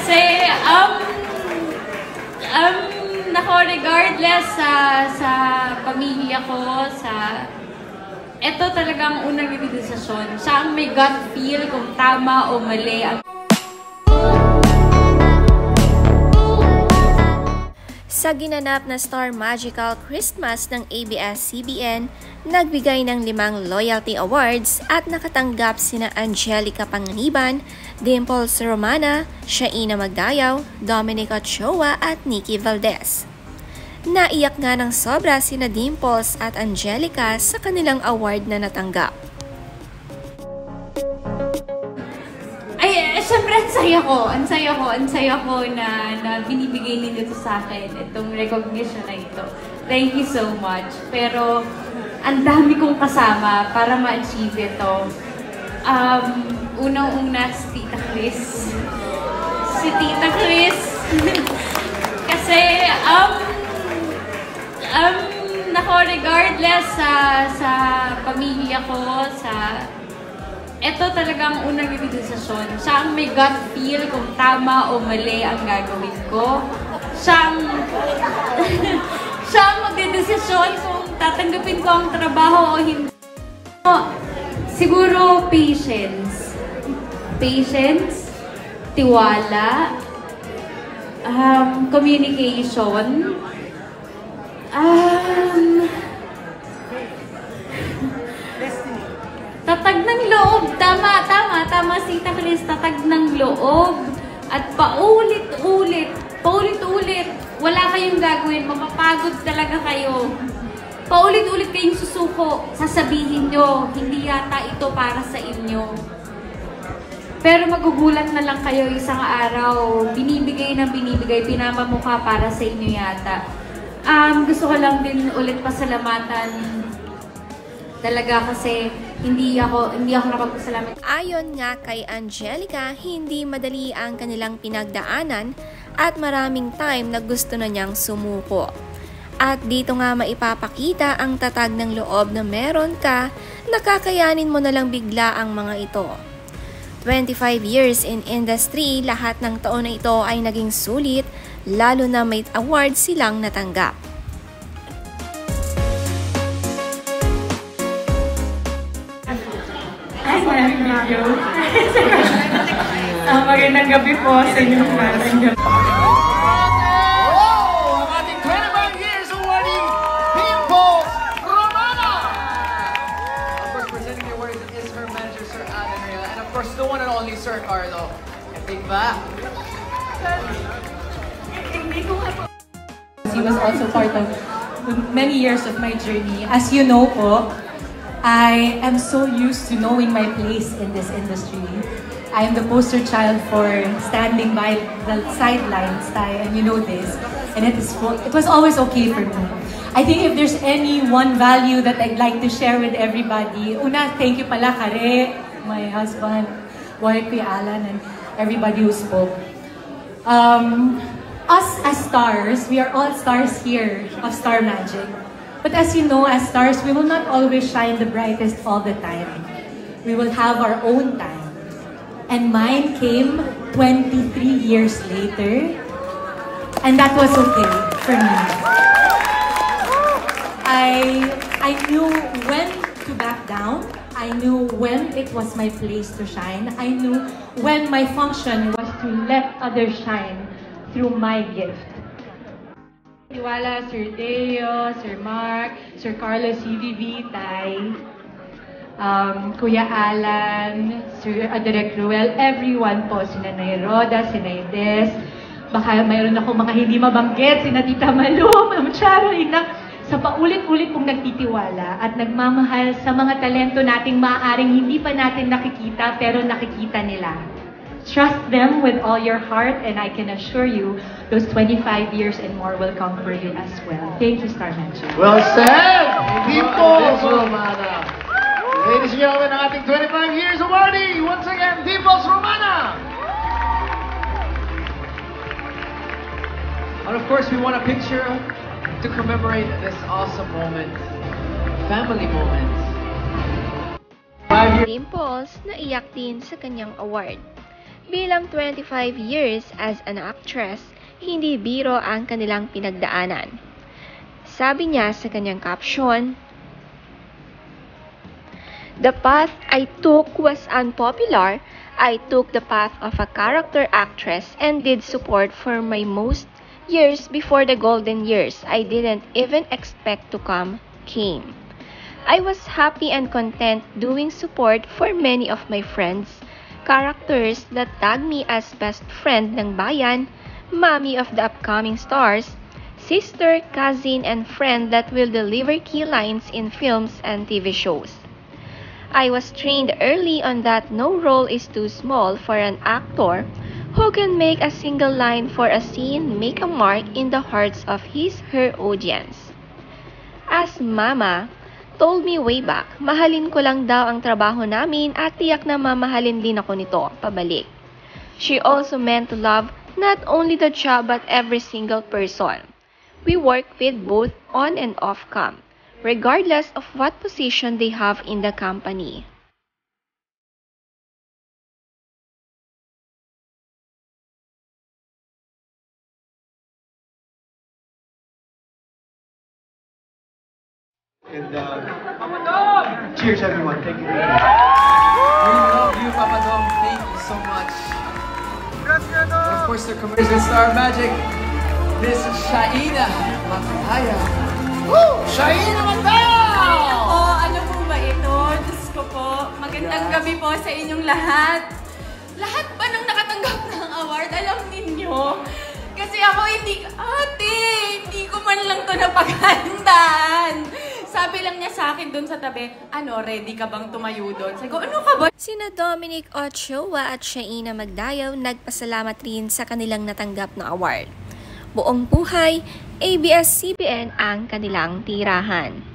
Kasi, nako, regardless sa pamilya ko, ito talagang unang desisyon. Siya ang may gut feel kung tama o mali ang Sa ginanap na Star Magical Christmas ng ABS-CBN, nagbigay ng 5 loyalty awards at nakatanggap sina Angelica Panganiban, Dimples Romana, Shaina Magdayaw, Dominic Ochoa at Nikki Valdez. Naiyak nga ng sobra sina Dimples at Angelica sa kanilang award na natanggap. Siyempre, ang saya ko na binibigay ninyo to sa akin, itong recognition na ito. Thank you so much. Pero, ang dami kong kasama para ma-achieve ito. Unang-una, si Tita Chris. Kasi, nako, regardless sa pamilya ko, ito talagang unang desisyon. Siya ang may gut feel kung tama o mali ang gagawin ko. Siya ang magdedesisyon kung tatanggapin ko ang trabaho o hindi. Siguro patience. Tiwala, communication, tatag ng loob. Tama si Tita Chris, tatag ng loob. At paulit-ulit. Wala kayong gagawin, mapapagod talaga kayo. Paulit-ulit kayong susuko. Sasabihin nyo, hindi yata ito para sa inyo. Pero magugulat na lang kayo isang araw. Binibigay, pinamamukha para sa inyo yata. Gusto ko lang din ulit pasalamatan talaga kasi hindi ako nakapagpasalamat. Ayon nga kay Angelica, hindi madali ang kanilang pinagdaanan at maraming time na gusto na niyang sumuko. At dito nga maipapakita ang tatag ng loob na meron ka, nakakayanin mo na lang bigla ang mga ito. 25 years in industry, lahat ng taon na ito ay naging sulit, lalo na may award silang natanggap. Magandang gabi po sa inyong lahat. Ang ating 25 years awardee, Dimples Romana! Of course, presenting the award is her manager, Sir Alan Real, and of course, the one and only Sir Carlo. Big back. He was also part of many years of my journey. As you know po, I am so used to knowing my place in this industry. I am the poster child for standing by the sidelines, Tay, and you know this. And it was always okay for me. I think if there's any one value that I'd like to share with everybody, una, thank you pala, Kare, my husband, wife, Alan, and everybody who spoke. Us as stars, we are all stars here of Star Magic. But as you know, as stars, we will not always shine the brightest all the time. We will have our own time. And mine came 23 years later. And that was okay for me. I knew when to back down. I knew when it was my place to shine. I knew when my function was to let others shine through my gift. Tiwala, Sir Deo, Sir Mark, Sir Carlos, CVV, Tay, Kuya Alan, Sir Direk Ruel, everyone po, sina Nairoda, sina Des, baka mayroon ako mga hindi mabanggit, sina Tita Malu, Ma'am Charo, sa paulit-ulit pong nagtitiwala at nagmamahal sa mga talento nating maaaring hindi pa natin nakikita pero nakikita nila. Trust them with all your heart, and I can assure you, those 25 years and more will come for you as well. Thank you, Star Magic. Well said! Dimples Romana! Ladies and gentlemen, ang ating 25 years awardee, once again, Dimples Romana! And of course, we want a picture to commemorate this awesome moment. Family moment. Dimples naiyak din sa kanyang award. Bilang 25 years as an actress, hindi biro ang kanilang pinagdaanan. Sabi niya sa kanyang caption, "The path I took was unpopular. I took the path of a character actress and did support for my most years before the golden years I didn't even expect to came. I was happy and content doing support for many of my friends, characters that tag me as best friend ng bayan, mommy of the upcoming stars, sister, cousin, and friend that will deliver key lines in films and TV shows. I was trained early on that no role is too small for an actor who can make a single line for a scene make a mark in the hearts of her audience. As Mama told me way back, mahalin ko lang daw ang trabaho namin at tiyak na mamahalin din ako nito, pabalik. She also meant to love not only the job but every single person we work with both on and off cam, regardless of what position they have in the company." And cheers, everyone. Thank you. We love you, Papa Dom. Thank you so much. And of course, the commercial star magic, Miss Shaina Magdaya. Woo! Shaina Magdaya! Ano po ba ito? Diyos ko po. Magandang gabi po sa inyong lahat. Lahat ba nang nakatanggap ng award, alam ninyo? Kasi ako hindi ko man lang to napaghandaan. Sabi lang niya sa akin doon sa tabi, ready ka bang tumayo doon? Sabi ko, ano ka ba? Sina Dominic Ochoa at Shaina Magdaya nagpasalamat rin sa kanilang natanggap na award. Buong buhay, ABS-CBN ang kanilang tirahan.